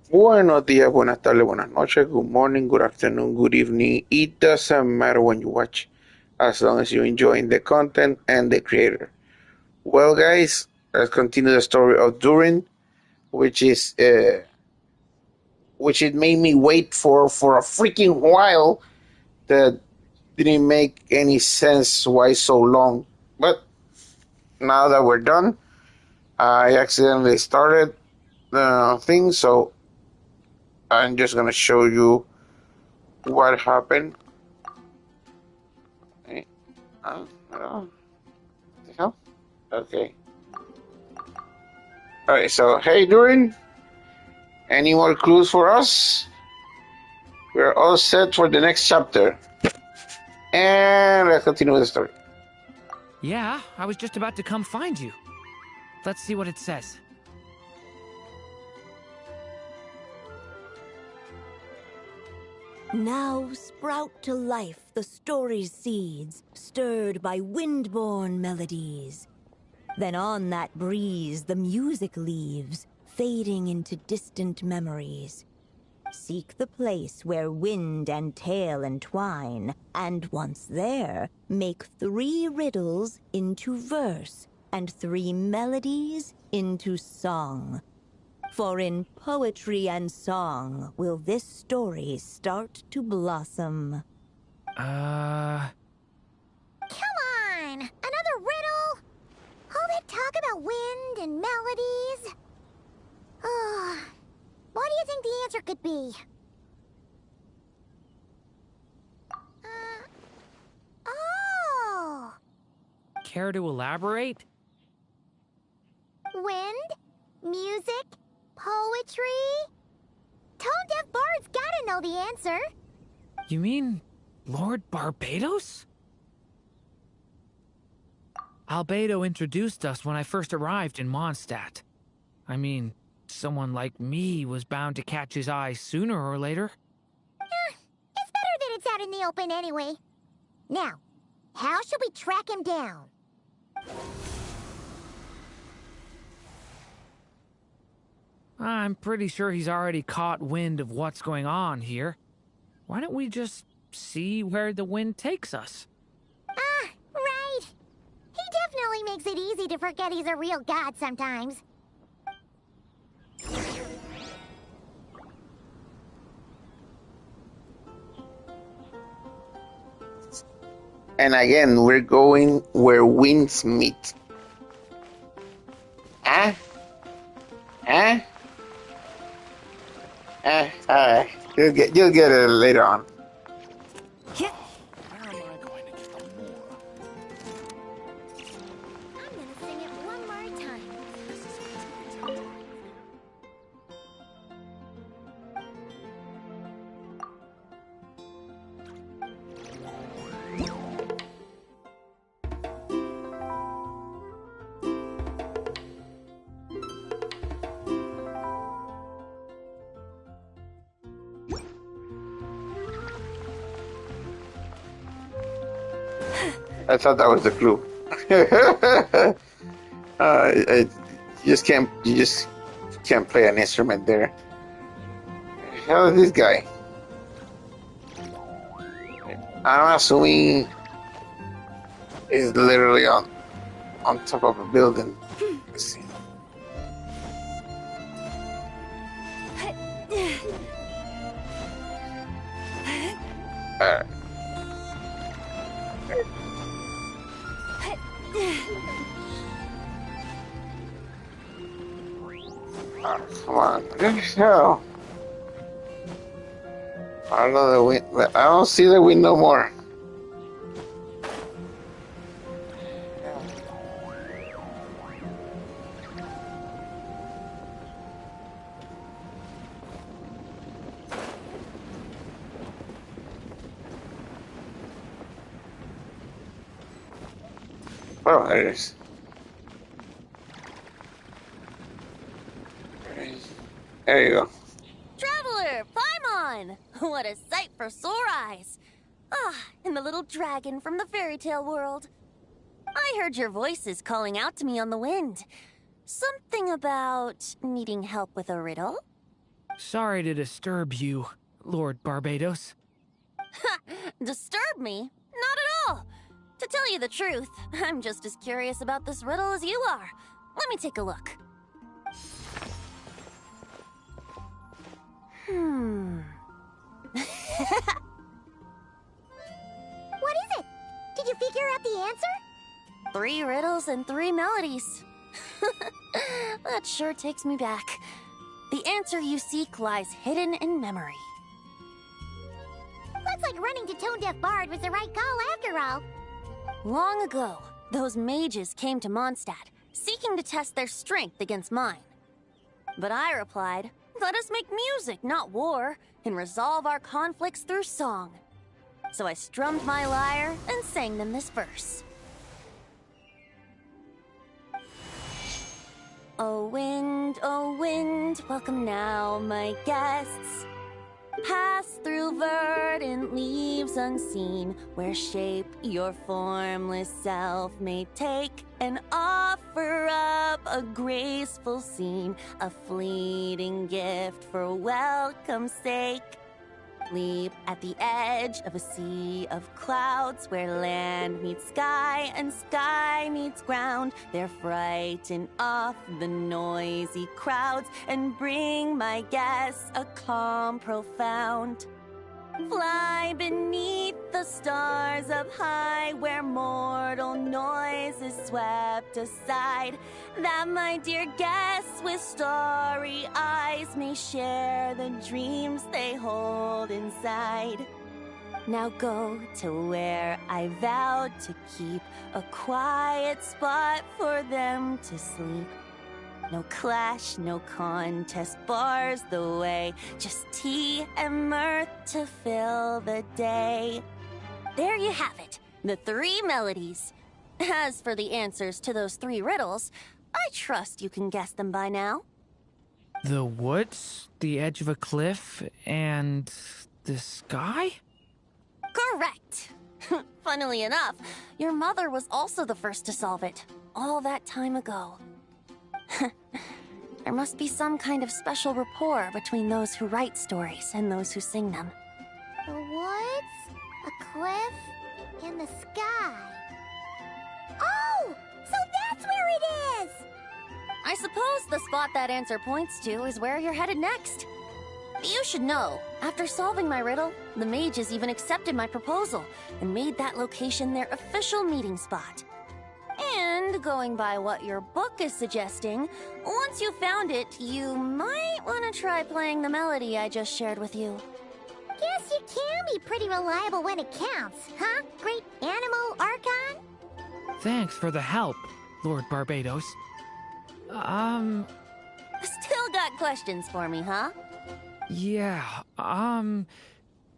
Buenos días, buenas tardes, buenas noches, good morning, good afternoon, good evening. It doesn't matter when you watch, as long as you're enjoying the content and the creator. Well, guys, let's continue the story of Durin, which is which it made me wait for a freaking while. That didn't make any sense. Why so long? But now that we're done, I accidentally started the thing, so I'm just gonna show you what happened. Oh, oh, the hell? Okay. Alright, so hey Durin, any more clues for us? We're all set for the next chapter. And let's continue with the story. Yeah, I was just about to come find you. Let's see what it says. Now sprout to life the story's seeds, stirred by wind-born melodies. Then on that breeze the music leaves, fading into distant memories. Seek the place where wind and tale entwine, and once there, make 3 riddles into verse, and 3 melodies into song. For in poetry and song will this story start to blossom. Come on! Another riddle? All that talk about wind and melodies? What do you think the answer could be? Oh! Care to elaborate? Wind? Music? Poetry? Tone-deaf bards gotta know the answer. You mean Lord Barbados? Albedo introduced us when I first arrived in Mondstadt. I mean, someone like me was bound to catch his eye sooner or later. It's better that it's out in the open anyway. Now, how should we track him down? I'm pretty sure he's already caught wind of what's going on here. Why don't we just see where the wind takes us? Right. He definitely makes it easy to forget he's a real god sometimes. And again, we're going where winds meet. Huh? Huh? Alright. You'll get it later on. Where am I going to get the more? I'm gonna sing it one more time. This is going to be tempting. I thought that was the clue. You just can't play an instrument there. Hell is this guy? I'm assuming he's literally on top of a building. Let's see. Alright. Come on. What the hell? I don't know the wind. I don't see the wind no more. Oh, there it is. There you go. Traveler, Paimon! What a sight for sore eyes! And the little dragon from the fairy tale world. I heard your voices calling out to me on the wind. Something about needing help with a riddle? Sorry to disturb you, Lord Barbados. Disturb me? Not at all. To tell you the truth, I'm just as curious about this riddle as you are. Let me take a look. What is it? Did you figure out the answer? 3 riddles and 3 melodies. That sure takes me back. The answer you seek lies hidden in memory. Looks like running to Tone Deaf Bard was the right call after all. Long ago, those mages came to Mondstadt, seeking to test their strength against mine. But I replied, let us make music, not war, and resolve our conflicts through song. So I strummed my lyre and sang them this verse. O wind, welcome now, my guests. Pass through verdant leaves unseen, where shape your formless self may take, and offer up a graceful scene, a fleeting gift for welcome's sake. Leap at the edge of a sea of clouds, where land meets sky and sky meets ground. There frighten off the noisy crowds and bring my guests a calm profound. Fly beneath the stars up high, where mortal noise is swept aside, that my dear guests with starry eyes may share the dreams they hold inside. Now go to where I vowed to keep a quiet spot for them to sleep. No clash, no contest bars the way, just tea and mirth to fill the day. There you have it, the 3 melodies. As for the answers to those 3 riddles, I trust you can guess them by now. The woods, the edge of a cliff, and the sky? Correct. Funnily enough, your mother was also the first to solve it, all that time ago. There must be some kind of special rapport between those who write stories and those who sing them. The woods, a cliff, and the sky. Oh, so that's where it is! I suppose the spot that answer points to is where you're headed next. You should know, after solving my riddle, the mages even accepted my proposal and made that location their official meeting spot. And going by what your book is suggesting, once you found it, you might want to try playing the melody I just shared with you. Guess you can be pretty reliable when it counts, huh? Great animal Archon? Thanks for the help, Lord Barbados. Still got questions for me, huh? Yeah,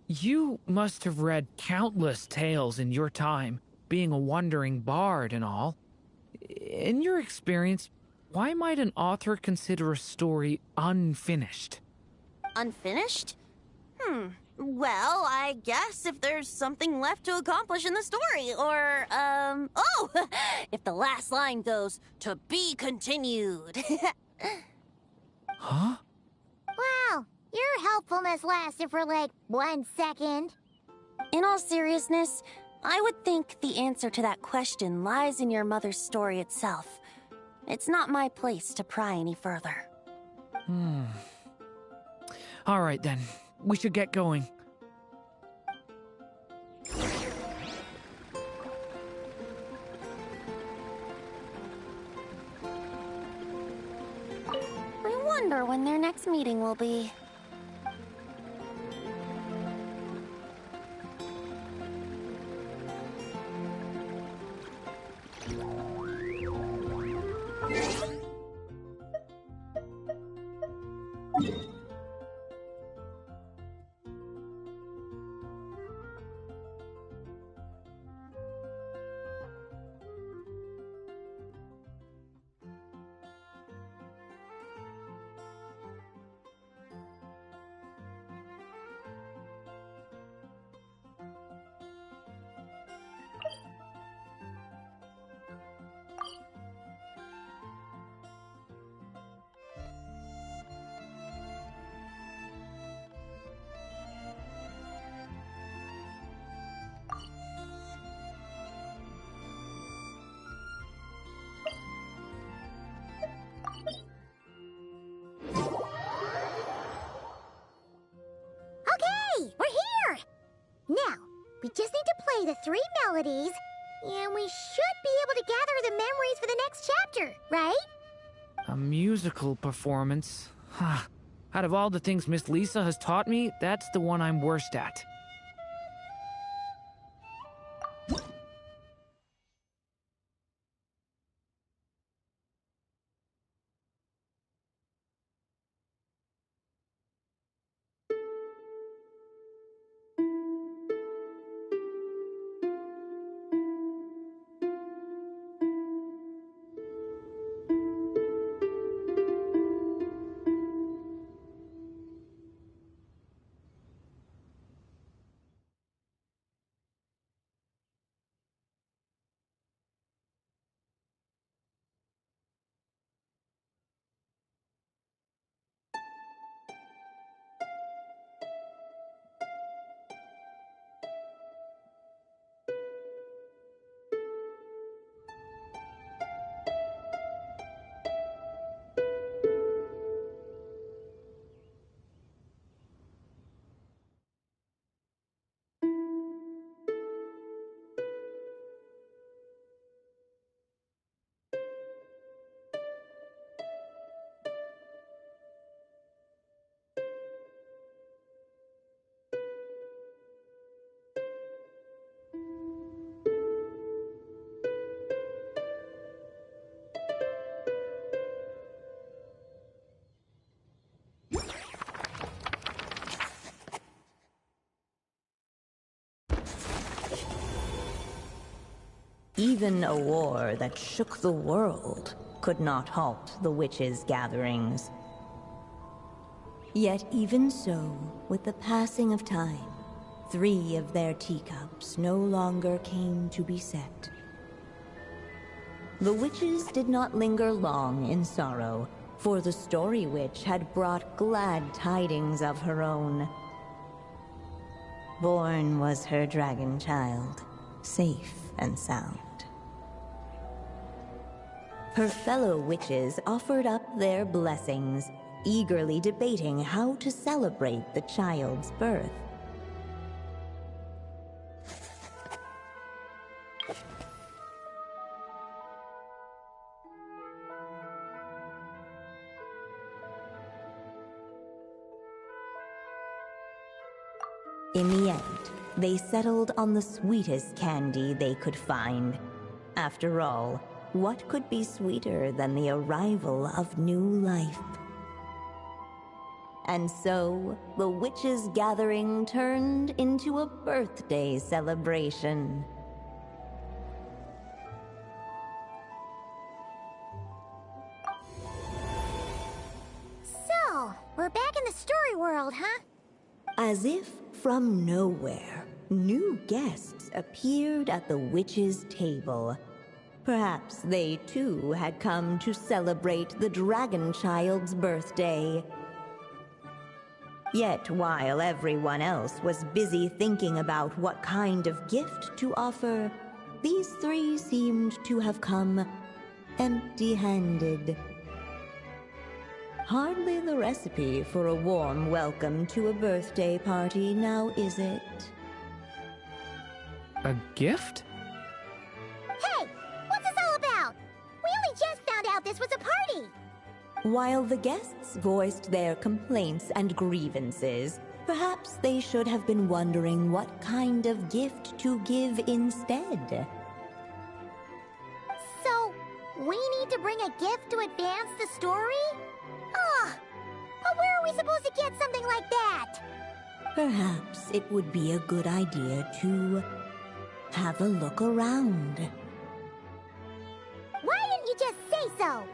you must have read countless tales in your time, being a wandering bard and all. In your experience, why might an author consider a story unfinished? Unfinished? Well, I guess if there's something left to accomplish in the story, or, if the last line goes, to be continued. Huh? Wow, your helpfulness lasted for like 1 second. In all seriousness, I would think the answer to that question lies in your mother's story itself. It's not my place to pry any further. All right then, we should get going. I wonder when their next meeting will be. the 3 melodies, and we should be able to gather the memories for the next chapter, right? A musical performance? Huh. Out of all the things Miss Lisa has taught me, that's the one I'm worst at. Even a war that shook the world could not halt the witches' gatherings. Yet even so, with the passing of time, 3 of their teacups no longer came to be set. The witches did not linger long in sorrow, for the Story Witch had brought glad tidings of her own. Born was her dragon child, safe and sound. Her fellow witches offered up their blessings, eagerly debating how to celebrate the child's birth. In the end, they settled on the sweetest candy they could find. After all, what could be sweeter than the arrival of new life? And so, the witches' gathering turned into a birthday celebration. So, we're back in the story world, huh? As if from nowhere, new guests appeared at the witches' table. Perhaps they too had come to celebrate the dragon child's birthday. Yet while everyone else was busy thinking about what kind of gift to offer, these 3 seemed to have come empty-handed. Hardly the recipe for a warm welcome to a birthday party, now is it? A gift? Hey! What's this all about? We only just found out this was a party! While the guests voiced their complaints and grievances, perhaps they should have been wondering what kind of gift to give instead. So, we need to bring a gift to advance the story? Ugh! But where are we supposed to get something like that? Perhaps it would be a good idea to have a look around. Why didn't you just say so?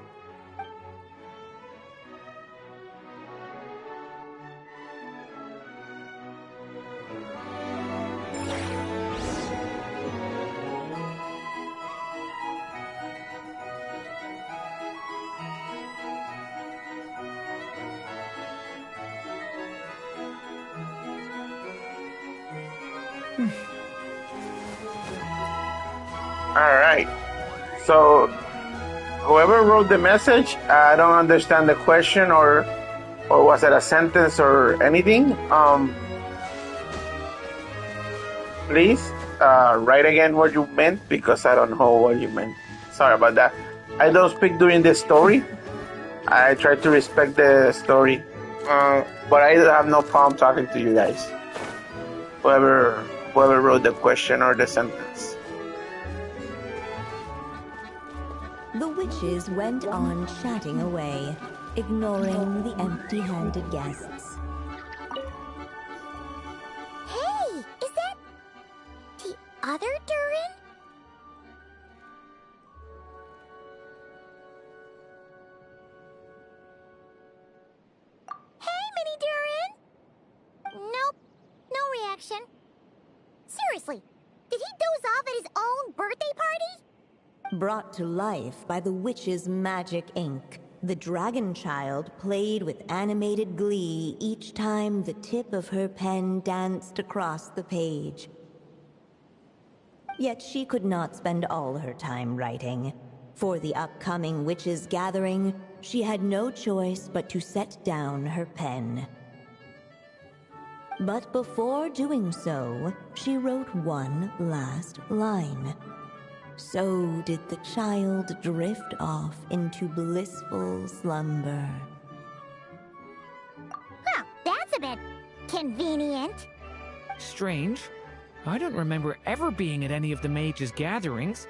All right. So, whoever wrote the message, I don't understand the question, or was it a sentence or anything? Please. write again what you meant because I don't know what you meant. Sorry about that. I don't speak during the story. I try to respect the story, but I have no problem talking to you guys. Whoever wrote the question or the sentence. The witches went on chatting away, ignoring the empty-handed guests. Hey, is that the other Durin? Hey, Mini Durin! Nope, no reaction. Seriously, did he doze off at his own birthday party? Brought to life by the witch's magic ink, the dragon child played with animated glee each time the tip of her pen danced across the page. Yet she could not spend all her time writing. For the upcoming witches' gathering, she had no choice but to set down her pen. But before doing so, she wrote one last line. So did the child drift off into blissful slumber. Well, that's a bit convenient. Strange. I don't remember ever being at any of the mages' gatherings.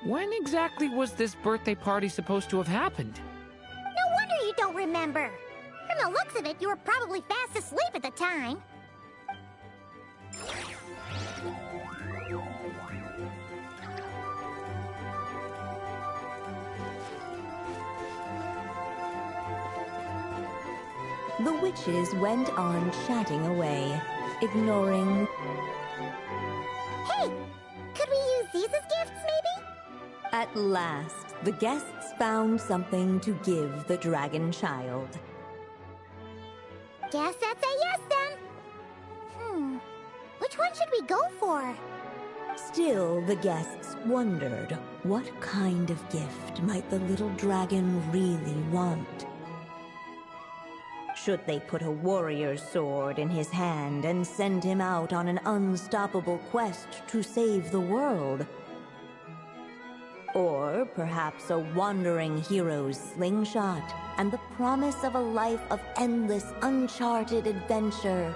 When exactly was this birthday party supposed to have happened? No wonder you don't remember. From the looks of it, you were probably fast asleep at the time. The witches went on chatting away, ignoring... Hey, could we use these as gifts, maybe? At last, the guests found something to give the dragon child. Guess that's a yes, then. Which one should we go for? Still, the guests wondered what kind of gift might the little dragon really want. Should they put a warrior's sword in his hand and send him out on an unstoppable quest to save the world? Or perhaps a wandering hero's slingshot and the promise of a life of endless, uncharted adventure?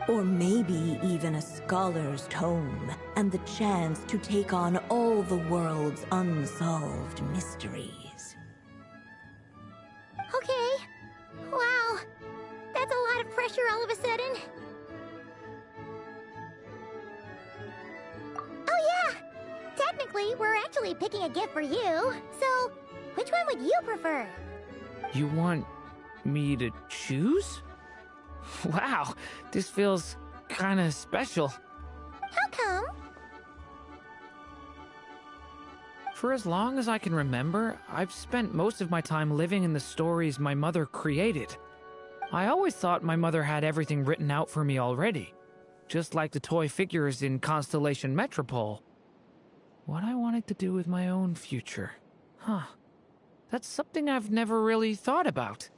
Or maybe even a scholar's tome and the chance to take on all the world's unsolved mysteries. Okay. Wow. That's a lot of pressure all of a sudden. Oh yeah! Technically, we're actually picking a gift for you. So, which one would you prefer? You want me to choose? Wow, this feels kinda special. How come? For as long as I can remember, I've spent most of my time living in the stories my mother created. I always thought my mother had everything written out for me already, just like the toy figures in Constellation Metropole. What I wanted to do with my own future. Huh. That's something I've never really thought about.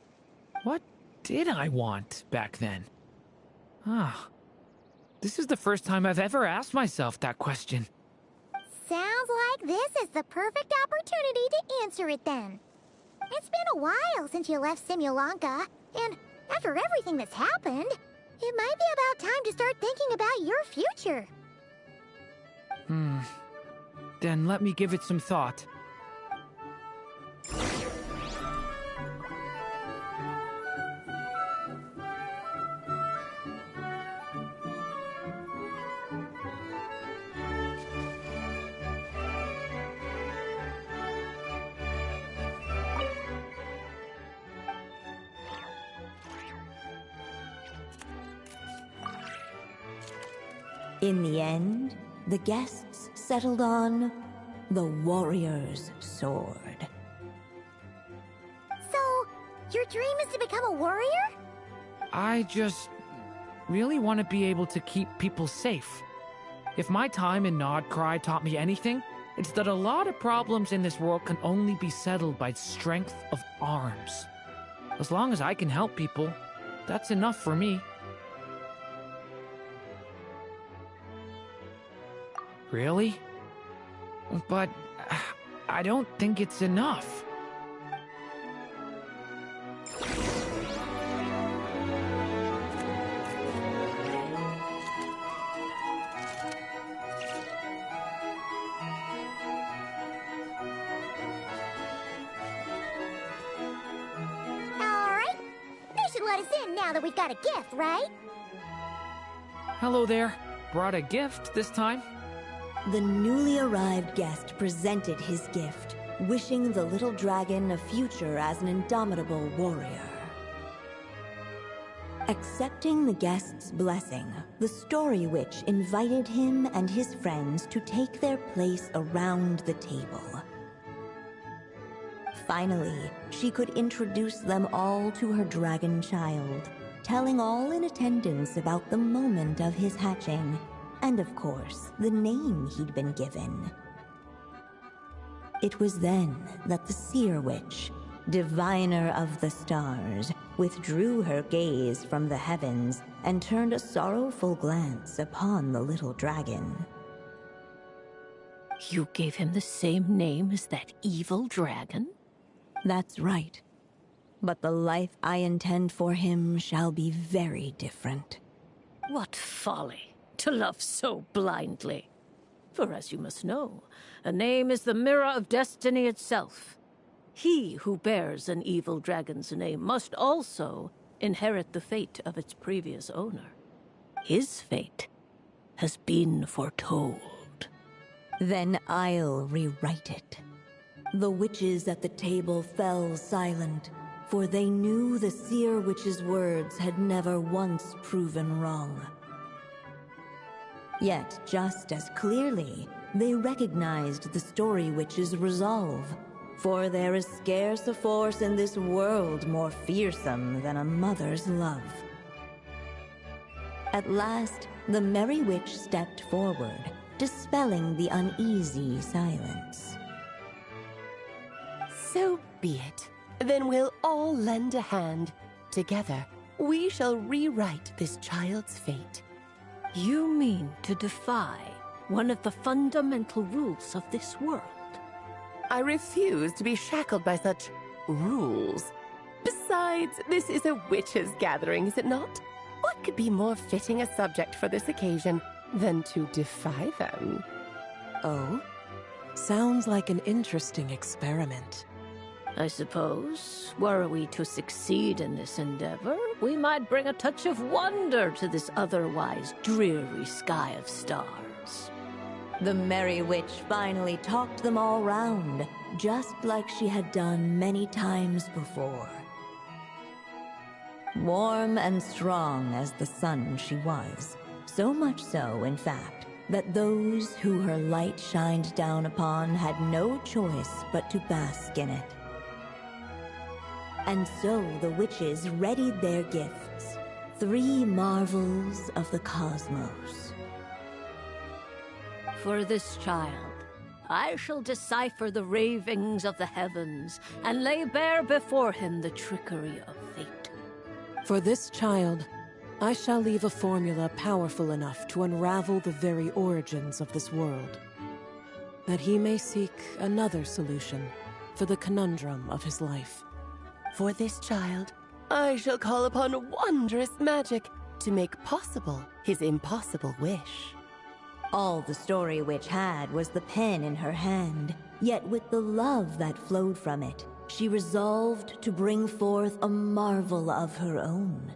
What did I want back then? This is the first time I've ever asked myself that question. Sounds like this is the perfect opportunity to answer it then. It's been a while since you left Simulanka, and after everything that's happened, it might be about time to start thinking about your future. Then let me give it some thought. In the end, the guests settled on the warrior's sword. So, your dream is to become a warrior? I just really want to be able to keep people safe. If my time in Nodcry taught me anything, it's that a lot of problems in this world can only be settled by strength of arms. As long as I can help people, that's enough for me. Really? But I don't think it's enough. Alright. They should let us in now that we've got a gift, right? Hello there. Brought a gift this time? The newly arrived guest presented his gift, wishing the little dragon a future as an indomitable warrior. Accepting the guest's blessing, the Story Witch invited him and his friends to take their place around the table. Finally, she could introduce them all to her dragon child, telling all in attendance about the moment of his hatching, and of course, the name he'd been given. It was then that the Seer Witch, diviner of the stars, withdrew her gaze from the heavens and turned a sorrowful glance upon the little dragon. You gave him the same name as that evil dragon? That's right. But the life I intend for him shall be very different. What folly, to love so blindly. For as you must know, a name is the mirror of destiny itself. He who bears an evil dragon's name must also inherit the fate of its previous owner. His fate has been foretold. Then I'll rewrite it. The witches at the table fell silent, for they knew the Seer Witch's words had never once proven wrong. Yet, just as clearly, they recognized the Story Witch's resolve, for there is scarce a force in this world more fearsome than a mother's love. At last, the Merry Witch stepped forward, dispelling the uneasy silence. So be it. Then we'll all lend a hand. Together, we shall rewrite this child's fate. You mean to defy one of the fundamental rules of this world? I refuse to be shackled by such rules. Besides, this is a witches' gathering, is it not? What could be more fitting a subject for this occasion than to defy them? Oh? Sounds like an interesting experiment. I suppose, were we to succeed in this endeavor, we might bring a touch of wonder to this otherwise dreary sky of stars. The Merry Witch finally talked them all round, just like she had done many times before. Warm and strong as the sun she was, so much so, in fact, that those who her light shined down upon had no choice but to bask in it. And so the witches readied their gifts, 3 marvels of the cosmos. For this child, I shall decipher the ravings of the heavens and lay bare before him the trickery of fate. For this child, I shall leave a formula powerful enough to unravel the very origins of this world, that he may seek another solution for the conundrum of his life. For this child, I shall call upon wondrous magic to make possible his impossible wish. All the Story Witch had was the pen in her hand, yet with the love that flowed from it, she resolved to bring forth a marvel of her own.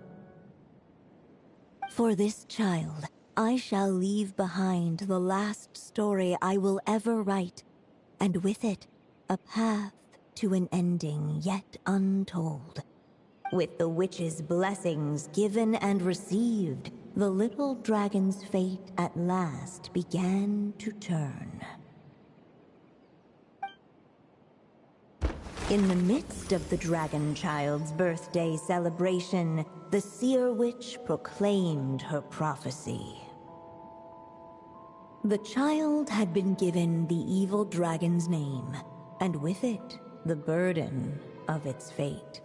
For this child, I shall leave behind the last story I will ever write, and with it, a path to an ending yet untold. With the witch's blessings given and received, the little dragon's fate at last began to turn. In the midst of the dragon child's birthday celebration, the Seer Witch proclaimed her prophecy. The child had been given the evil dragon's name, and with it, the burden of its fate.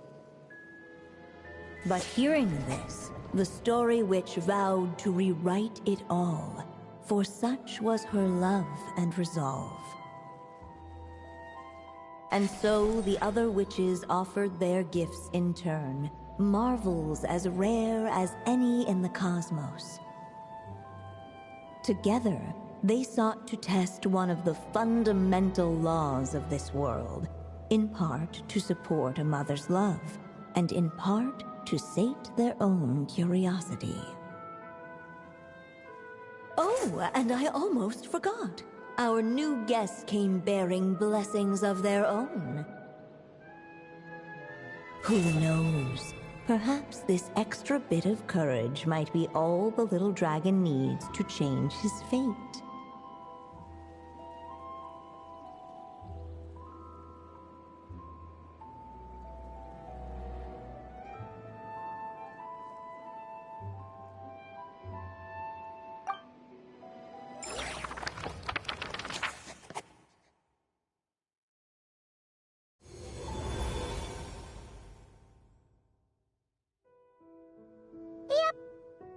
But hearing this, the Story Witch vowed to rewrite it all, for such was her love and resolve. And so the other witches offered their gifts in turn, marvels as rare as any in the cosmos. Together, they sought to test one of the fundamental laws of this world, in part to support a mother's love, and in part to sate their own curiosity. Oh, and I almost forgot. Our new guests came bearing blessings of their own. Who knows? Perhaps this extra bit of courage might be all the little dragon needs to change his fate.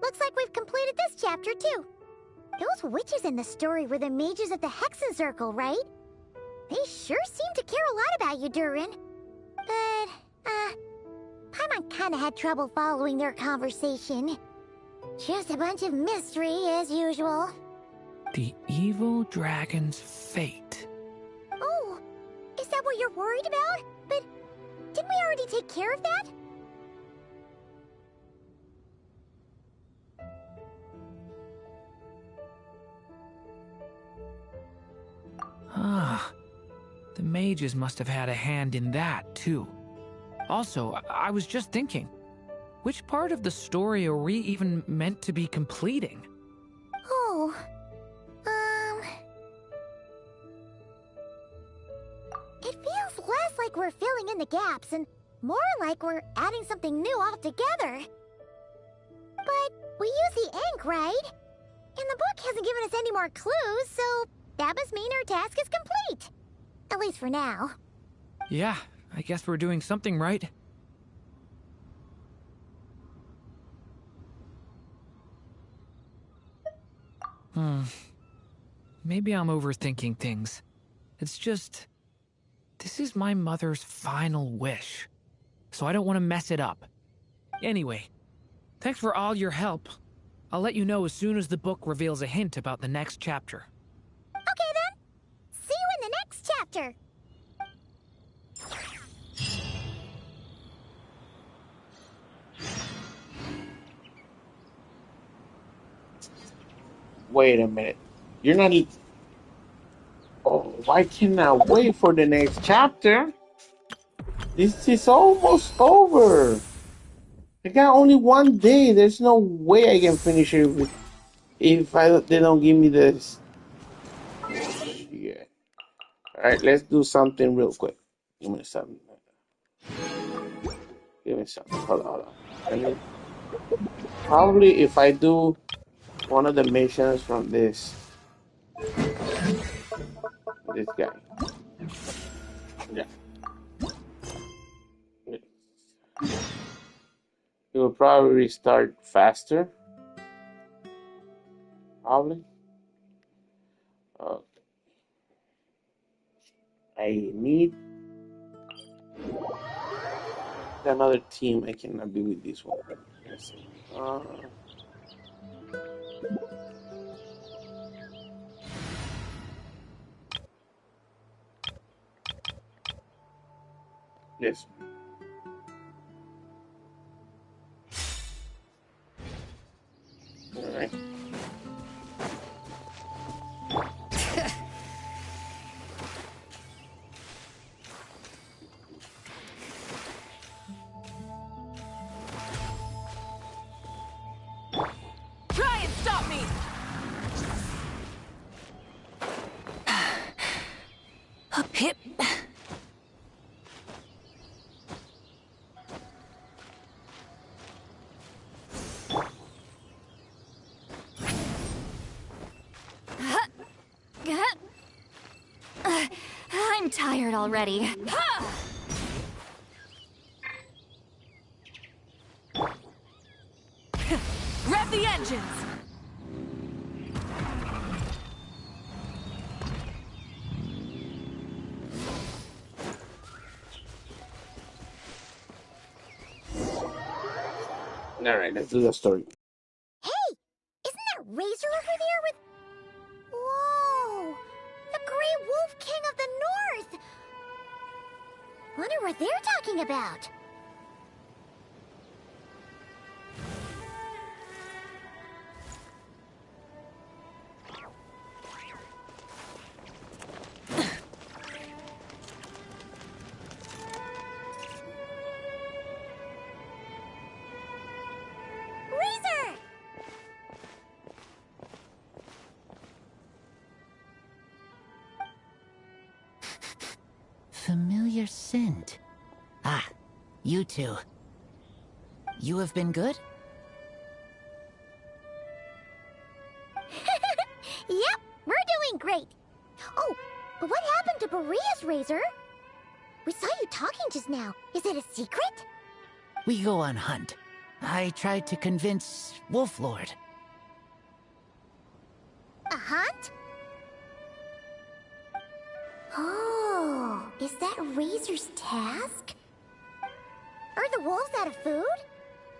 Looks like we've completed this chapter, too. Those witches in the story were the mages of the Hexen Circle, right? They sure seem to care a lot about you, Durin. But, Paimon kinda had trouble following their conversation. Just a bunch of mystery, as usual. The evil dragon's fate. Oh, is that what you're worried about? But didn't we already take care of that? Ah, the mages must have had a hand in that, too. Also, I was just thinking, which part of the story are we even meant to be completing? Oh, it feels less like we're filling in the gaps and more like we're adding something new altogether. But we use the ink, right? And the book hasn't given us any more clues, so that must mean our task is complete. At least for now. Yeah, I guess we're doing something right. Maybe I'm overthinking things. It's just, this is my mother's final wish, so I don't want to mess it up. Anyway, thanks for all your help. I'll let you know as soon as the book reveals a hint about the next chapter. Okay then. See you in the next chapter. Wait a minute. You're not. Oh, why can't I wait for the next chapter? This is almost over. I got only one day. There's no way I can finish it if they don't give me this. Yeah. All right, let's do something real quick. Give me something. Hold on. Probably if I do one of the missions from this guy. Yeah. It will probably restart faster. Probably. I need another team. I cannot be with this one. Let's see. This one. All right. Try and stop me! Up hip. I'm tired already. Rev the engines! Alright, let's do the story. Hey! Isn't that Razor over there with... Whoa! The Grey Wolf King of the North! Wonder what they're talking about. Razor! Familiar scent. Ah, you two. You have been good? Yep, we're doing great. Oh, but what happened to Berea's Razor? We saw you talking just now. Is it a secret? We go on hunt. I tried to convince Wolf Lord. A hunt? Oh, is that Razor's task? Are the wolves out of food?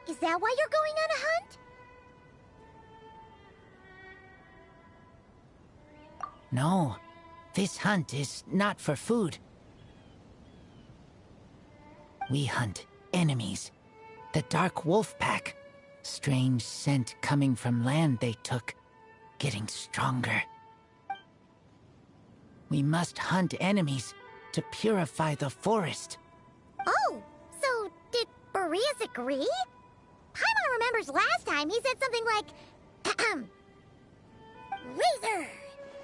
Is that why you're going on a hunt? No, this hunt is not for food. We hunt enemies. The Dark Wolf Pack. Strange scent coming from land they took. Getting stronger. We must hunt enemies to purify the forest. Oh, so did Boreas agree? Paimon remembers last time he said something like, Razor,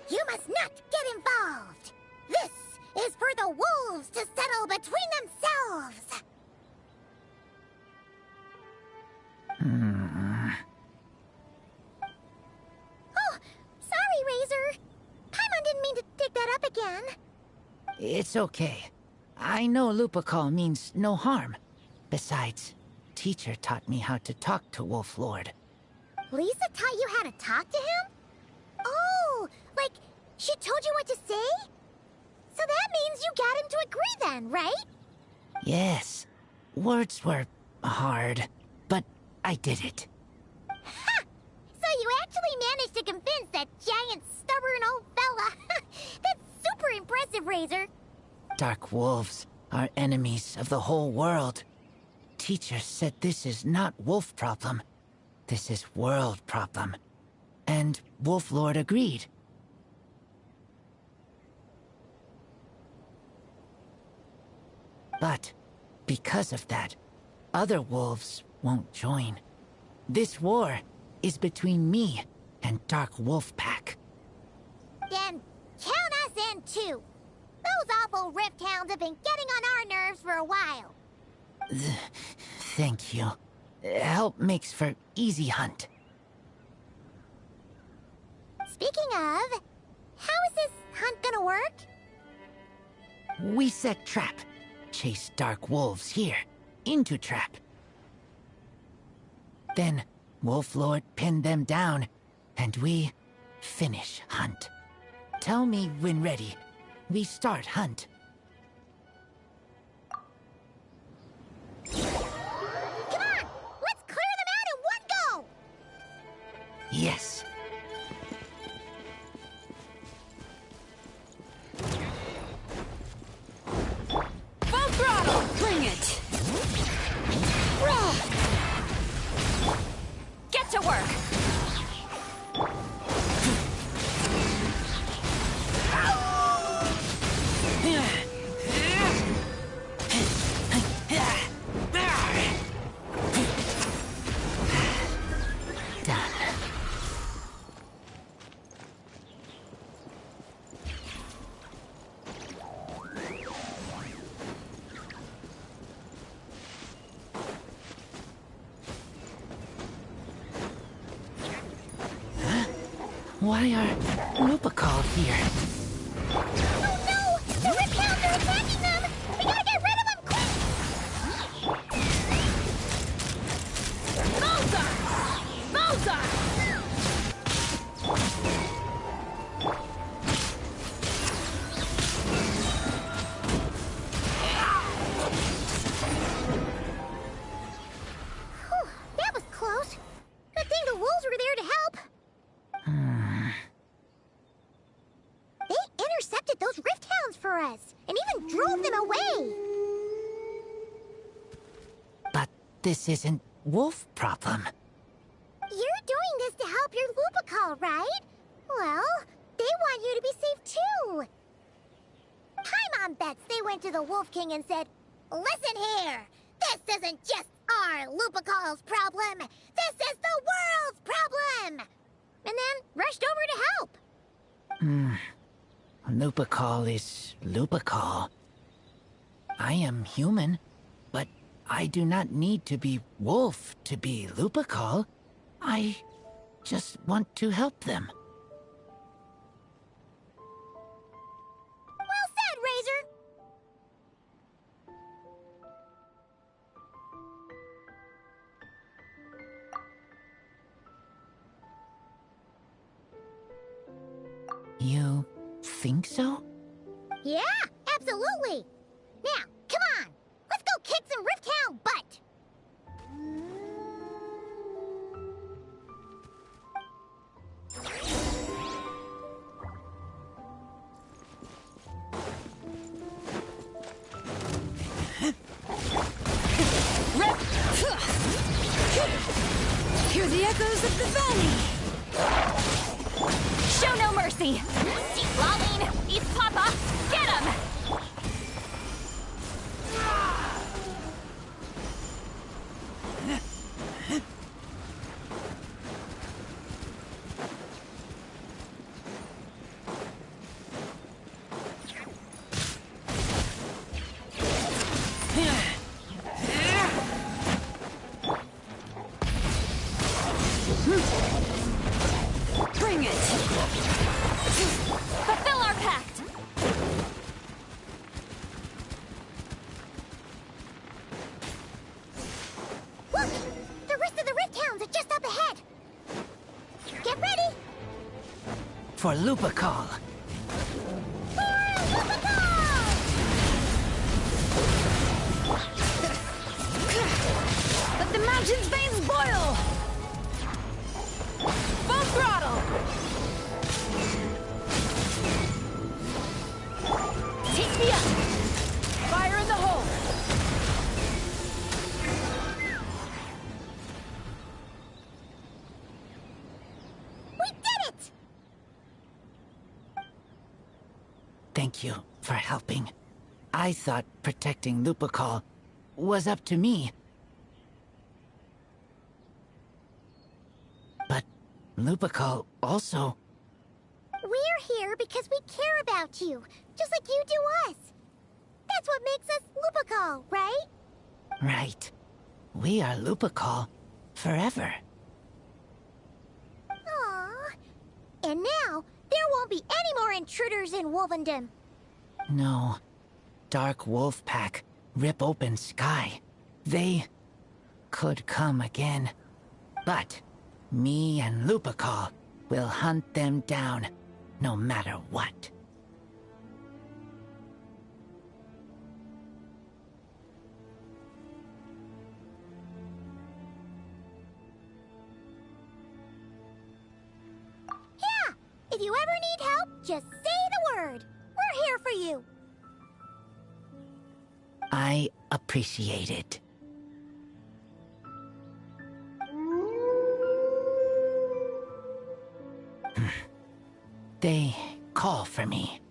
you must not get involved. This is for the wolves to settle between themselves. Oh, sorry, Razor. Paimon didn't mean to dig that up again. It's okay. I know Lupacol means no harm. Besides, teacher taught me how to talk to Wolf Lord. Lisa taught you how to talk to him? Oh, like she told you what to say? So that means you got him to agree then, right? Yes. Words were hard, but I did it. Ha! So you actually managed to convince that giant, stubborn old fella. That's super impressive, Razor. Dark wolves are enemies of the whole world. Teacher said this is not wolf problem. This is world problem. And Wolf Lord agreed. But because of that, other wolves won't join. This war is between me and Dark Wolf Pack. Then count us in too. Those awful rift hounds have been getting on our nerves for a while. Thank you. Help makes for easy hunt. Speaking of, how is this hunt gonna work? We set trap. Chase dark wolves here. Into trap. Then Wolf Lord pinned them down, and we finish hunt. Tell me when ready. We start hunt. Come on! Let's clear them out in one go! Yes. Full throttle! Bring it! Get to work! Done. Huh? Why are Lupacol here? Oh no! The rift hounds are attacking them! We gotta get rid of them quick! Bullseye! Bullseye! Whew, that was this isn't wolf problem. You're doing this to help your Lupical, right? Well, they want you to be safe too. My mom bets they went to the Wolf King and said, "Listen here, this isn't just our Lupical's problem. This is the world's problem!" And then rushed over to help. Lupical is Lupical. I am human, but I do not need to be wolf to be Lupical. I just want to help them. Well said, Razor. You think so? Yeah, absolutely. Now, come on. Let's go kick some Rifthound butt. Hear the echoes of the valley! Show no mercy! Deep Lolene! East Papa! Get him! Bring it! Fulfill our pact! Look! The rest of the Rifthounds are just up ahead. Get ready! For Lupical. Let the mountain's veins boil! Full throttle! Take me up! Fire in the hole! We did it! Thank you for helping. I thought protecting Lupical was up to me. But Lupical also... We're here because we care about you, just like you do us. That's what makes us Lupical, right? Right. We are Lupical forever. Aww. And now, there won't be any more intruders in Wolvendom. No. Dark Wolf Pack, rip open sky. They could come again. But me and Lupical will hunt them down, no matter what. Yeah! If you ever need help, just say the word. We're here for you. I appreciate it. They call for me.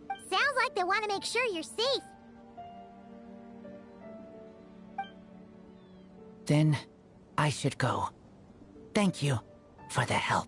Sounds like they want to make sure you're safe. Then I should go. Thank you for the help.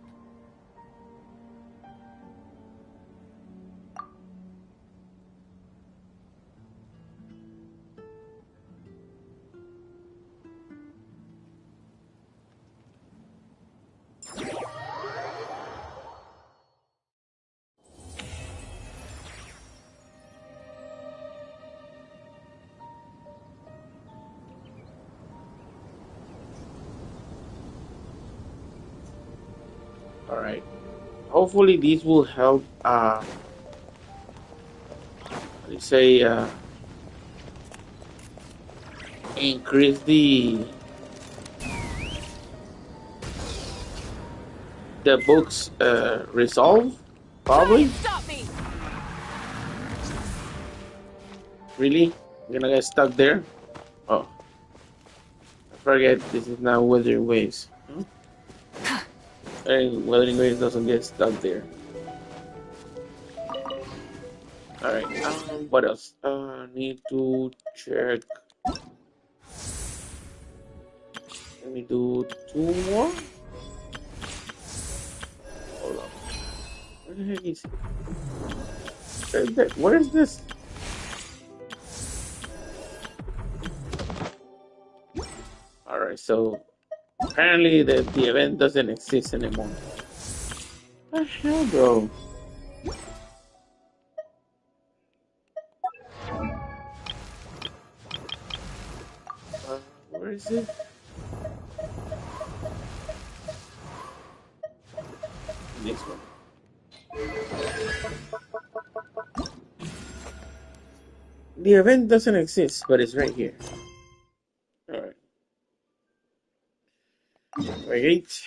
All right. Hopefully, these will help. Let's say increase the book's resolve. Probably. Stop me! Really? I'm gonna get stuck there? Oh. I forget this is now Weathering Waves. Weathering Waves doesn't get stuck there. Alright, what else? Need to check. Let me do 2 more. Hold on. Where the heck is it? What is this? Alright, so apparently the event doesn't exist anymore. What the hell, bro? Where is it? This one. The event doesn't exist, but it's right here. Alright. Wait.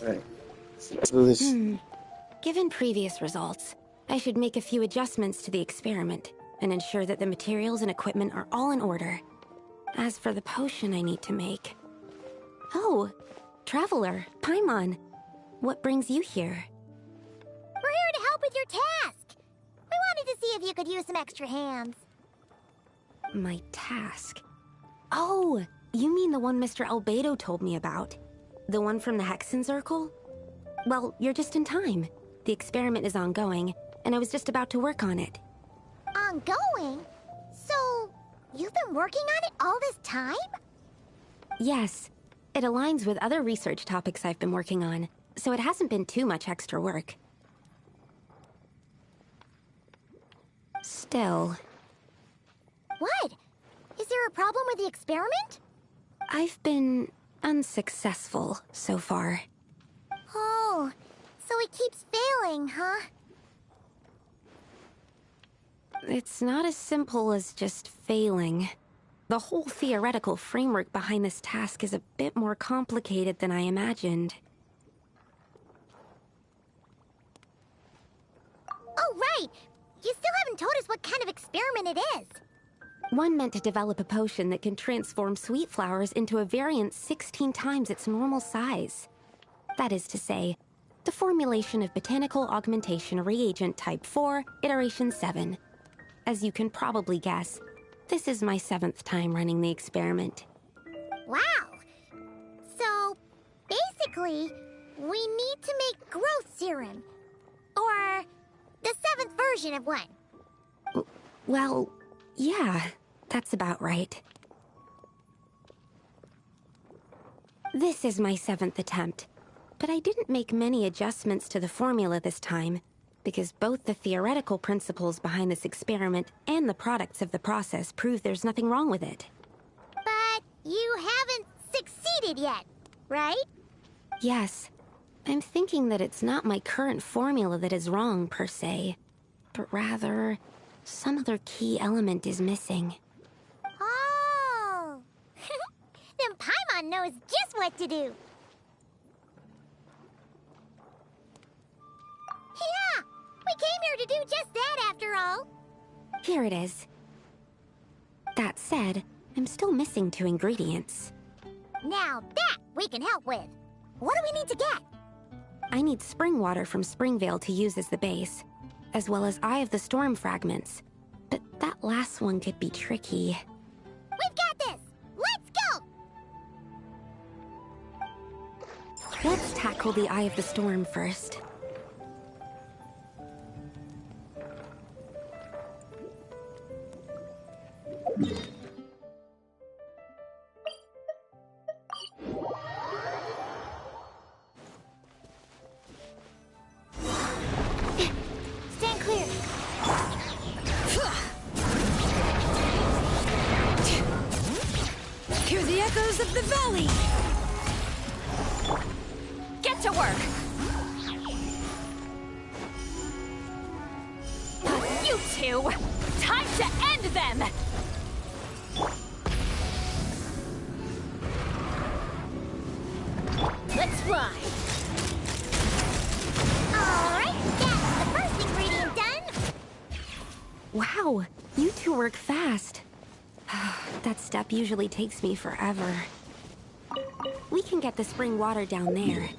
Alright. Let's do this. Given previous results, I should make a few adjustments to the experiment and ensure that the materials and equipment are all in order. As for the potion I need to make... Oh, Traveler, Paimon, what brings you here? We're here to help with your task. We wanted to see if you could use some extra hands. My task? Oh, you mean the one Mr. Albedo told me about? The one from the Hexen Circle? Well, you're just in time. The experiment is ongoing, and I was just about to work on it. Ongoing? So, you've been working on it all this time? Yes. It aligns with other research topics I've been working on, so it hasn't been too much extra work. Still... What? Is there a problem with the experiment? I've been unsuccessful so far. Oh, so it keeps failing, huh? It's not as simple as just failing. The whole theoretical framework behind this task is a bit more complicated than I imagined. Oh, right! You still haven't told us what kind of experiment it is. One meant to develop a potion that can transform sweet flowers into a variant 16 times its normal size. That is to say, the formulation of Botanical Augmentation Reagent Type 4, Iteration 7. As you can probably guess, this is my 7th time running the experiment. Wow! So, basically, we need to make growth serum. Or the 7th version of one. Well, yeah, that's about right. This is my 7th attempt, but I didn't make many adjustments to the formula this time, because both the theoretical principles behind this experiment and the products of the process prove there's nothing wrong with it. But you haven't succeeded yet, right? Yes. I'm thinking that it's not my current formula that is wrong, per se, but rather, some other key element is missing. Oh! Then Paimon knows just what to do. Yeah! We came here to do just that, after all. Here it is. That said, I'm still missing 2 ingredients. Now that we can help with. What do we need to get? I need spring water from Springvale to use as the base, as well as Eye of the Storm fragments. But that last one could be tricky. We've got this! Let's go! Let's tackle the Eye of the Storm first. Stand clear. Hear the echoes of the valley! Get to work! You two! Time to end them! Let's fly! Alright, that's the first Wow, you two work fast. That step usually takes me forever. We can get the spring water down there.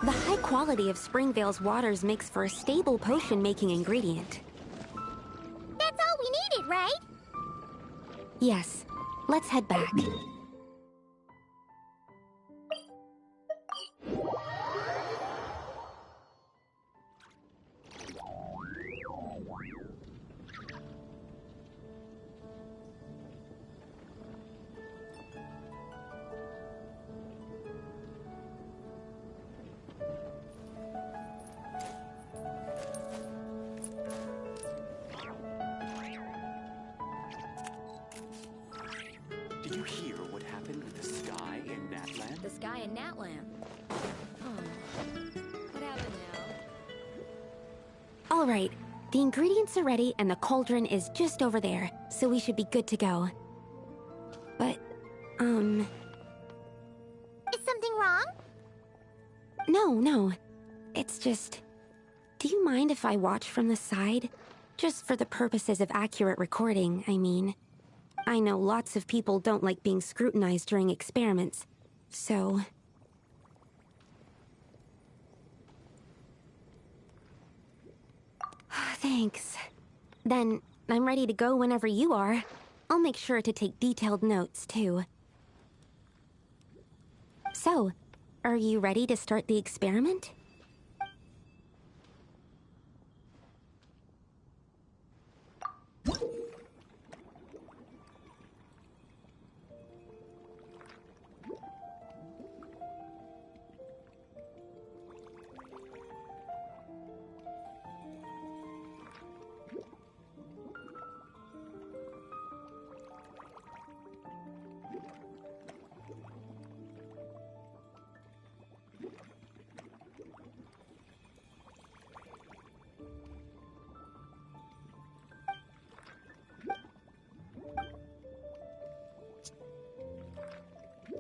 The high quality of Springvale's waters makes for a stable potion-making ingredient. That's all we needed, right? Yes, let's head back. Did you hear what happened with the sky in Natland? The sky in Natland. Oh. What happened now? All right, the ingredients are ready and the cauldron is just over there, so we should be good to go. But, Is something wrong? no. It's just... Do you mind if I watch from the side? Just for the purposes of accurate recording, I mean. I know lots of people don't like being scrutinized during experiments, so... Thanks. Then, I'm ready to go whenever you are. I'll make sure to take detailed notes, too. So, are you ready to start the experiment?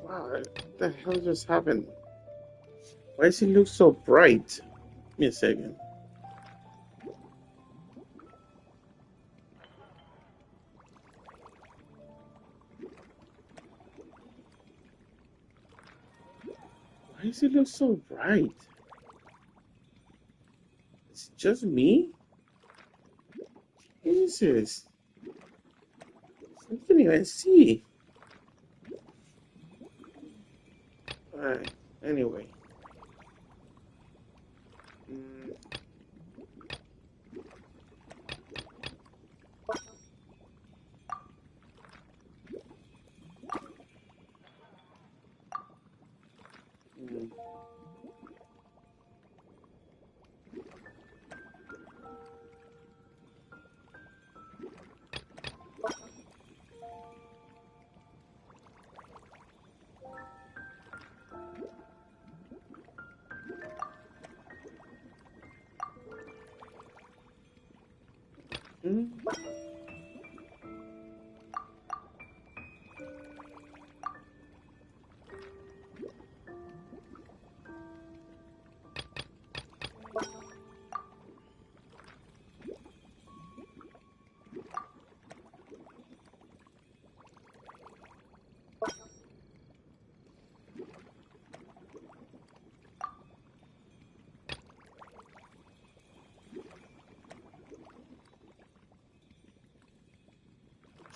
Wow, what the hell just happened? Why does it look so bright? Give me a second. Why does it look so bright? It's just me? Jesus. I can't even see. Alright, anyway.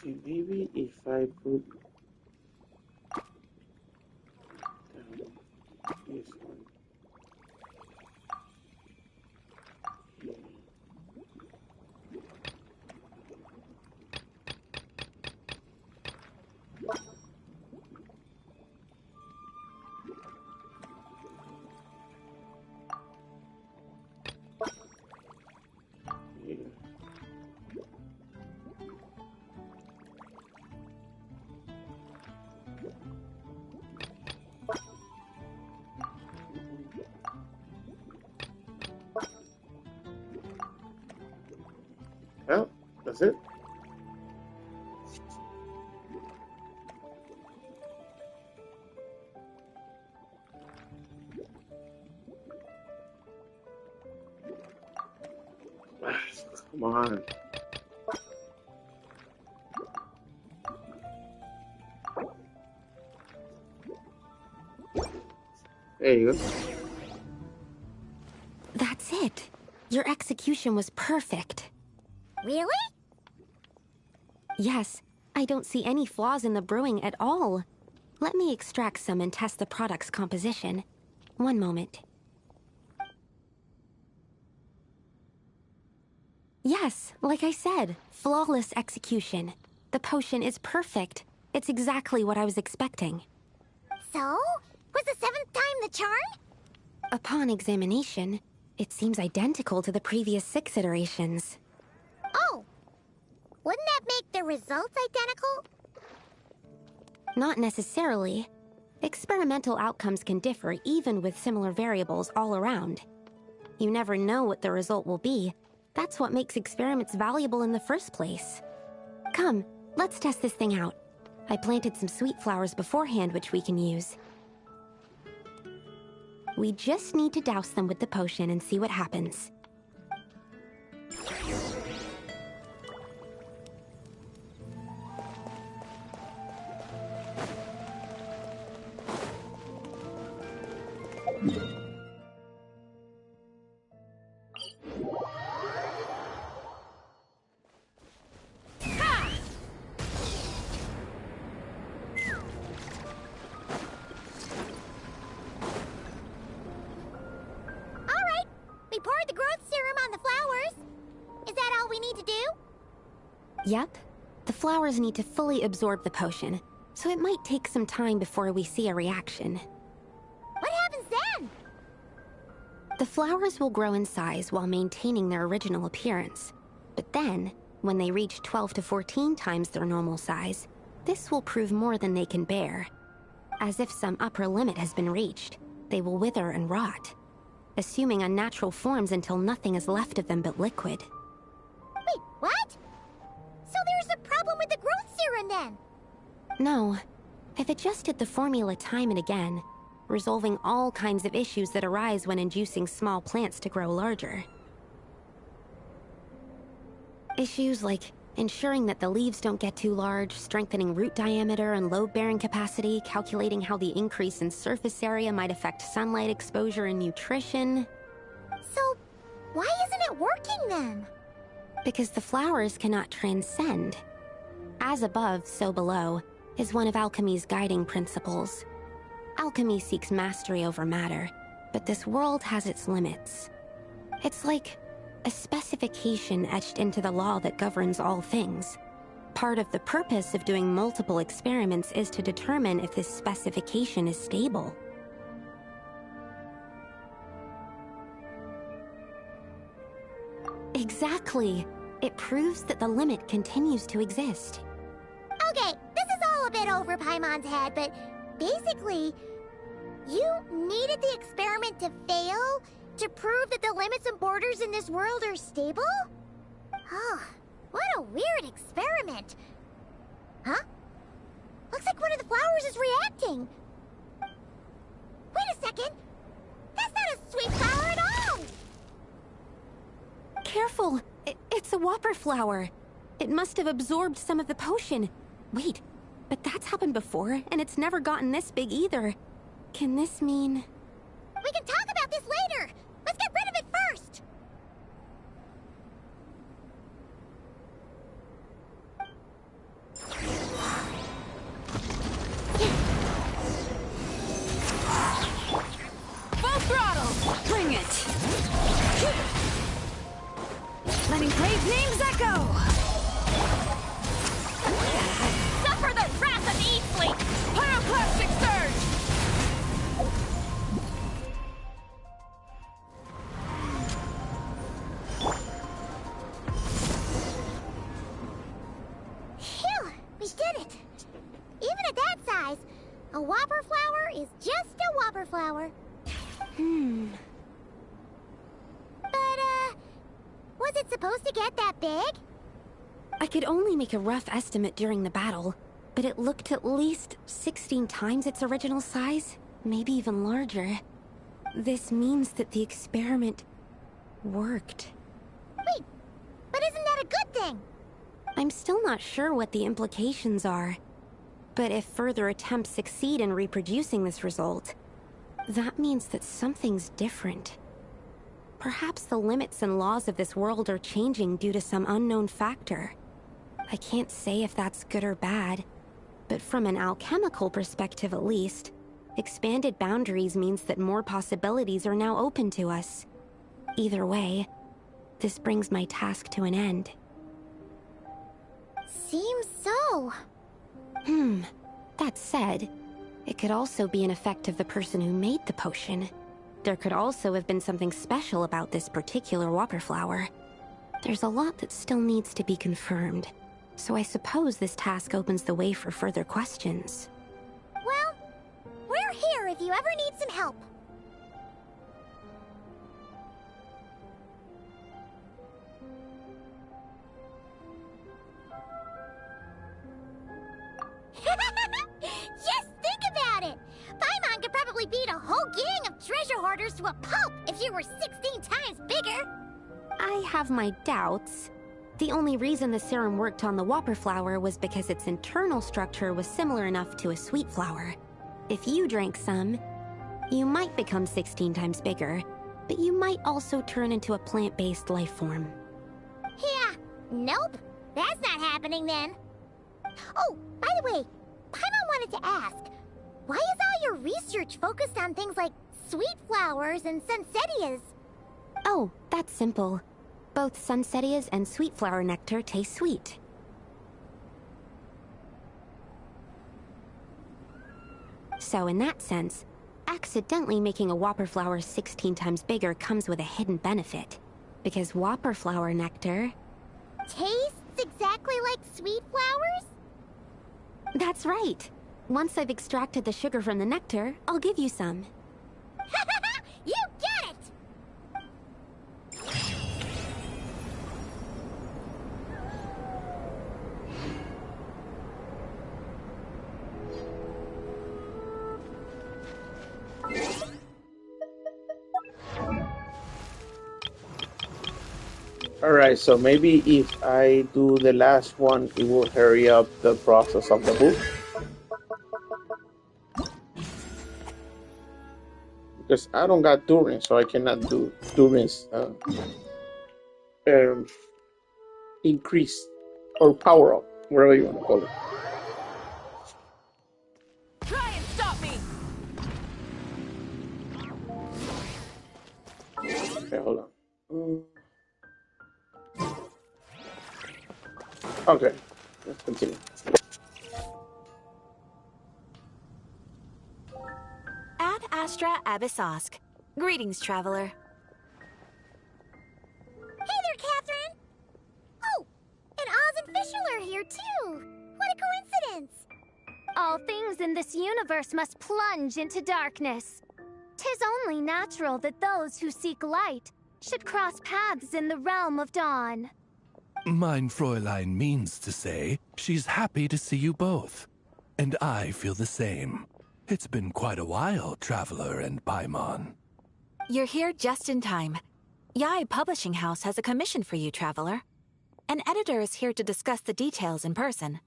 Okay, maybe if I put down this one here. Here. That's it? Come on. There you go. That's it. Your execution was perfect. Really? Yes, I don't see any flaws in the brewing at all. Let me extract some and test the product's composition. One moment. Yes, like I said, flawless execution. The potion is perfect. It's exactly what I was expecting. So? Was the 7th time the charm? Upon examination, it seems identical to the previous 6 iterations. Oh! Wouldn't that make the results identical? Not necessarily. Experimental outcomes can differ even with similar variables all around. You never know what the result will be. That's what makes experiments valuable in the first place. Come, let's test this thing out. I planted some sweet flowers beforehand which we can use. We just need to douse them with the potion and see what happens. We poured the growth serum on the flowers. Is that all we need to do? Yep. The flowers need to fully absorb the potion, so it might take some time before we see a reaction. What happens then? The flowers will grow in size while maintaining their original appearance. But then, when they reach 12 to 14 times their normal size, this will prove more than they can bear. As if some upper limit has been reached, they will wither and rot, assuming unnatural forms until nothing is left of them but liquid. Wait, what? So there's a problem with the growth serum then? No. I've adjusted the formula time and again, resolving all kinds of issues that arise when inducing small plants to grow larger. Issues like ensuring that the leaves don't get too large, strengthening root diameter and load-bearing capacity, calculating how the increase in surface area might affect sunlight exposure and nutrition. So, why isn't it working then? Because the flowers cannot transcend. As above, so below, is one of alchemy's guiding principles. Alchemy seeks mastery over matter, but this world has its limits. It's like a specification etched into the law that governs all things. Part of the purpose of doing multiple experiments is to determine if this specification is stable. Exactly. It proves that the limit continues to exist. Okay, this is all a bit over Paimon's head, but basically, you needed the experiment to fail to prove that the limits and borders in this world are stable? Oh, what a weird experiment. Huh? Looks like one of the flowers is reacting. Wait a second. That's not a sweet flower at all! Careful! It's a whopper flower. It must have absorbed some of the potion. Wait, but that's happened before, and it's never gotten this big either. Can this mean... We can talk about this later! Let's get rid of it first! Full throttle! Bring it! Letting brave names echo! Suffer the wrath of E-Fleet! Pyroclastic surge! Phew! We did it! Even at that size, a whopper flower is just a whopper flower. But, was it supposed to get that big? I could only make a rough estimate during the battle, but it looked at least 16 times its original size, maybe even larger. This means that the experiment worked. Wait, but isn't that a good thing? I'm still not sure what the implications are, but if further attempts succeed in reproducing this result, that means that something's different. Perhaps the limits and laws of this world are changing due to some unknown factor. I can't say if that's good or bad, but from an alchemical perspective at least, expanded boundaries means that more possibilities are now open to us. Either way, this brings my task to an end. Seems so. That said, it could also be an effect of the person who made the potion. There could also have been something special about this particular whopper flower. There's a lot that still needs to be confirmed, so I suppose this task opens the way for further questions. Well, we're here if you ever need some help. Just think about it! Paimon could probably beat a whole gang of treasure hoarders to a pulp if you were 16 times bigger! I have my doubts. The only reason the serum worked on the whopper flower was because its internal structure was similar enough to a sweet flower. If you drank some, you might become 16 times bigger, but you might also turn into a plant-based life form. Yeah, nope. That's not happening then. Oh, by the way, Paimon wanted to ask, why is all your research focused on things like sweet flowers and sunsettias? Oh, that's simple. Both sunsettias and sweet flower nectar taste sweet. So in that sense, accidentally making a whopper flower 16 times bigger comes with a hidden benefit. Because whopper flower nectar... tastes exactly like sweet flowers? That's right. Once I've extracted the sugar from the nectar, I'll give you some. You get it! Alright, so maybe if I do the last one, it will hurry up the process of the book. Because I don't got Durin, so I cannot do Durin's increase or power up, whatever you want to call it. Try and stop me! Okay, hold on. Okay, let's continue. Ad Astra Abyssosk. Greetings, traveler. Hey there, Catherine! Oh, and Oz and Fischl are here too! What a coincidence! All things in this universe must plunge into darkness. 'Tis only natural that those who seek light should cross paths in the realm of dawn. Mein Fräulein means to say she's happy to see you both. And I feel the same. It's been quite a while, Traveler and Paimon. You're here just in time. Yai Publishing House has a commission for you, traveler. An editor is here to discuss the details in person.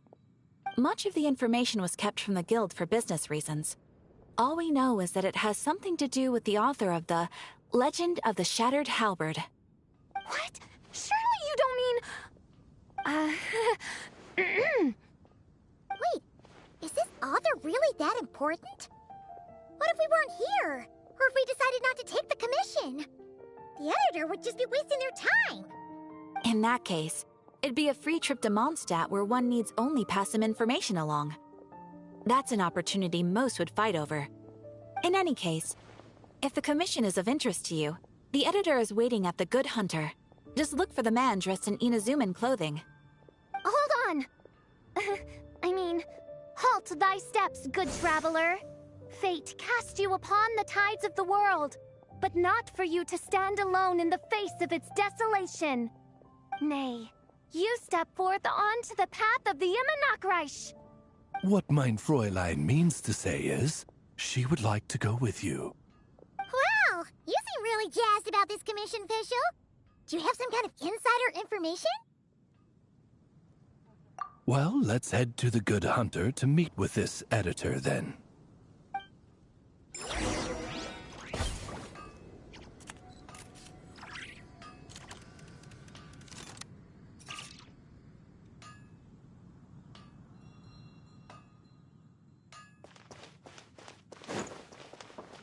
Much of the information was kept from the guild for business reasons. All we know is that it has something to do with the author of the Legend of the Shattered Halberd. What? Surely you don't mean... Wait, is this author really that important? What if we weren't here? Or if we decided not to take the commission? The editor would just be wasting their time. In that case, it'd be a free trip to Mondstadt where one needs only pass some information along. That's an opportunity most would fight over. In any case, if the commission is of interest to you, the editor is waiting at the Good Hunter. Just look for the man dressed in Inazuman clothing. Hold on! Halt thy steps, good traveler. Fate cast you upon the tides of the world, but not for you to stand alone in the face of its desolation. Nay, You step forth onto the path of the Immernachtreich. What mein Fräulein means to say is, she would like to go with you. Wow, you seem really jazzed about this commission, Fischl. Do you have some kind of insider information? Well, let's head to the Good Hunter to meet with this editor then.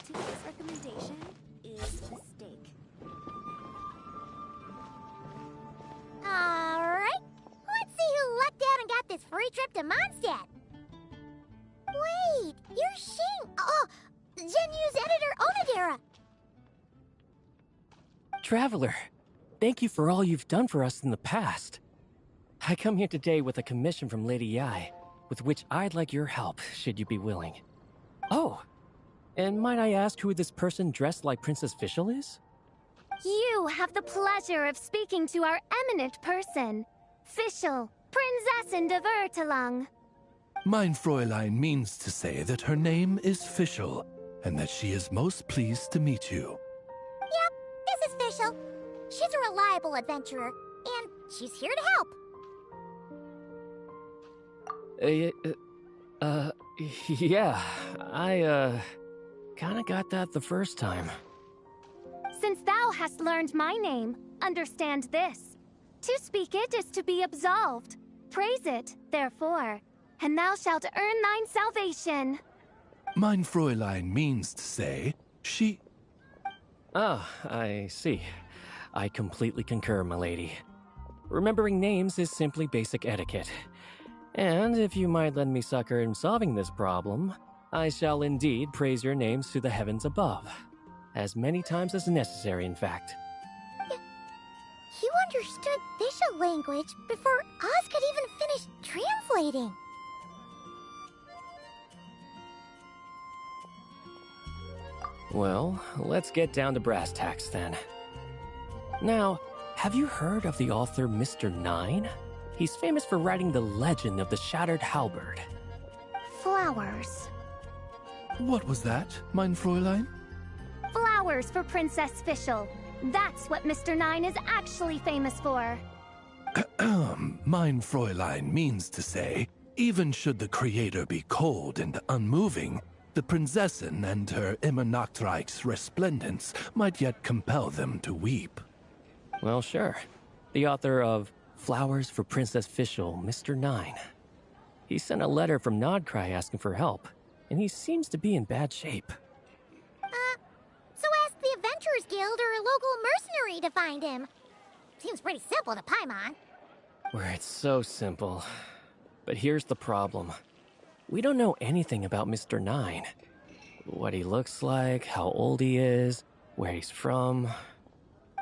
Today's recommendation is mistake. Alright, let's see who lucked out and got this free trip to Mondstadt. Wait, you're Shing. Oh, Genu's editor, Onodera. Traveler, thank you for all you've done for us in the past. I come here today with a commission from Lady Yai, with which I'd like your help, should you be willing. Oh, and might I ask who this person dressed like Princess Fischl is? You have the pleasure of speaking to our eminent person, Fischl, Prinzessin de Vertelung. Mein Fräulein means to say that her name is Fischl, and that she is most pleased to meet you. Yep, this is Fischl. She's a reliable adventurer, and she's here to help. Yeah, I, kinda got that the first time. Since thou hast learned my name, understand this. To speak it is to be absolved. Praise it, therefore, and thou shalt earn thine salvation. Mein Fräulein means to say, she... Ah, I see. I completely concur, my lady. Remembering names is simply basic etiquette. And if you might lend me succor in solving this problem, I shall indeed praise your names to the heavens above. As many times as necessary, in fact. You understood Fischl language before Oz could even finish translating. Well, let's get down to brass tacks then. Now, have you heard of the author Mr. Nine? He's famous for writing the legend of the Shattered Halberd. Flowers. What was that, mein Fräulein? Flowers for Princess Fischl. That's what Mr. Nine is actually famous for. Mein Fräulein means to say, even should the creator be cold and unmoving, the Prinzessin and her Immernachtreich's resplendence might yet compel them to weep. Well, sure. The author of Flowers for Princess Fischl, Mr. Nine. He sent a letter from Nodcry asking for help, and he seems to be in bad shape. So ask the Adventurers Guild or a local mercenary to find him. Seems pretty simple to Paimon. Where it's so simple. But here's the problem. We don't know anything about Mr. Nine. What he looks like, how old he is, where he's from.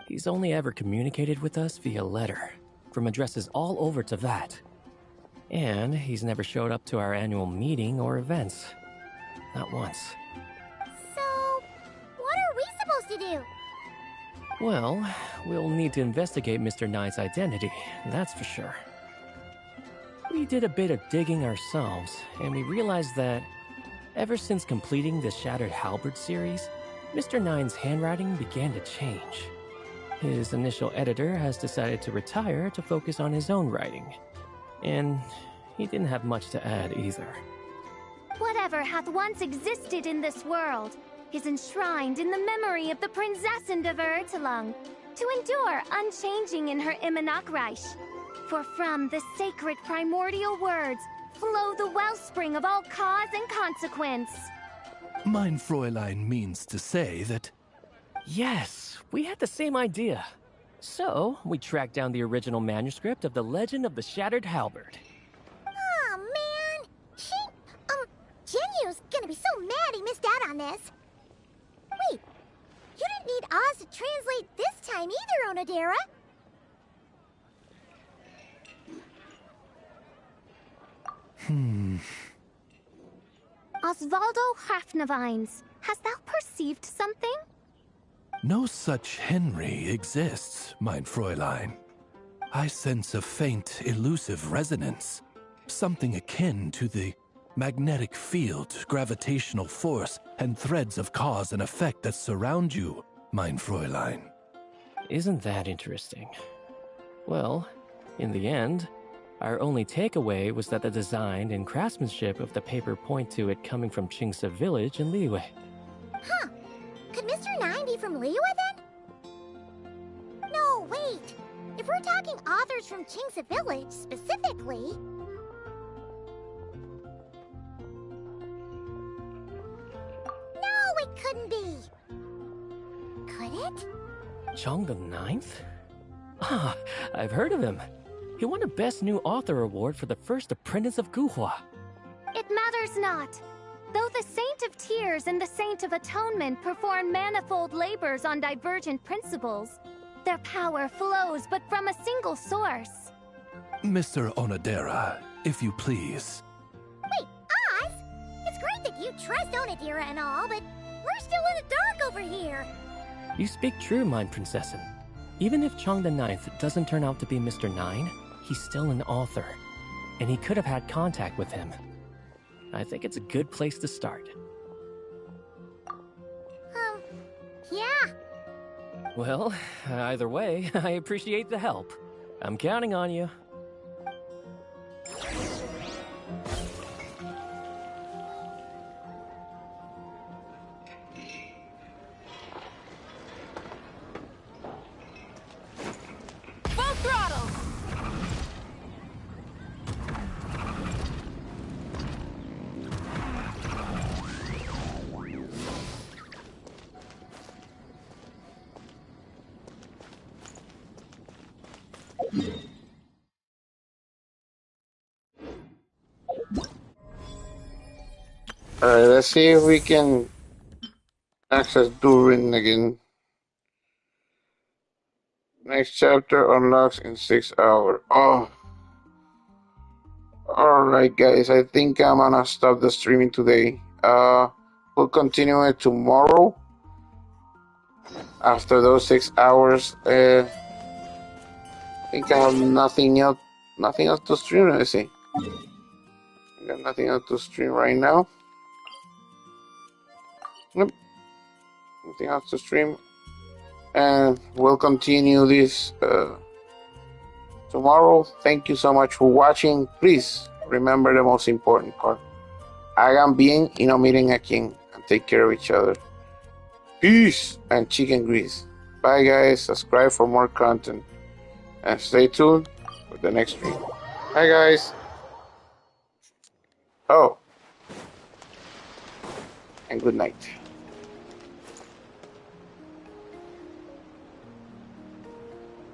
He's only ever communicated with us via letter, from addresses all over Teyvat. And he's never showed up to our annual meeting or events. Not once. So, what are we supposed to do? Well, we'll need to investigate Mr. Nine's identity, that's for sure. We did a bit of digging ourselves, and we realized that ever since completing the Shattered Halberd series, Mr. Nine's handwriting began to change. His initial editor has decided to retire to focus on his own writing, and he didn't have much to add either. Whatever hath once existed in this world is enshrined in the memory of the Prinzessin de Vertelung, to endure unchanging in her Immernachtreich. For from the sacred primordial words flow the wellspring of all cause and consequence. Mein Fräulein means to say that... Yes, we had the same idea. So, we tracked down the original manuscript of the Legend of the Shattered Halberd. Oh man, Genu's gonna be so mad he missed out on this. Wait, you didn't need Oz to translate this time either, Onodera. Osvaldo Hafnavines, hast thou perceived something? No such Henry exists, mein Fräulein. I sense a faint, elusive resonance. Something akin to the magnetic field, gravitational force, and threads of cause and effect that surround you, mein Fräulein. Isn't that interesting? Well, in the end, our only takeaway was that the design and craftsmanship of the paper point to it coming from Qingce Village in Liyue. Huh. Could Mr. Nine be from Liyue then? No, wait. If we're talking authors from Qingce Village specifically... No, it couldn't be. Could it? Chong the Ninth? Ah, I've heard of him. He won a Best New Author award for the first apprentice of Guhua. It matters not. Though the Saint of Tears and the Saint of Atonement perform manifold labors on divergent principles, their power flows but from a single source. Mr. Onodera, if you please. Wait, Oz? It's great that you trust Onodera and all, but we're still in the dark over here. You speak true, mein Prinzessin. Even if Chong the Ninth doesn't turn out to be Mr. Nine, he's still an author, and he could have had contact with him. I think it's a good place to start. Yeah. Well, either way, I appreciate the help. I'm counting on you. Full throttle! Alright, let's see if we can access Durin again. Next chapter unlocks in 6 hours. Oh. Alright guys, I think I'm gonna stop the streaming today. We'll continue it tomorrow. After those 6 hours. I think I have nothing else to stream. Let me see. I got nothing else to stream right now. Nope. Nothing else to stream. And we'll continue this tomorrow. Thank you so much for watching. Please remember the most important part. Hagan bien y no miren a quién. And take care of each other. Peace and chicken grease. Bye guys. Subscribe for more content. And stay tuned for the next stream. Bye guys. Oh. And good night.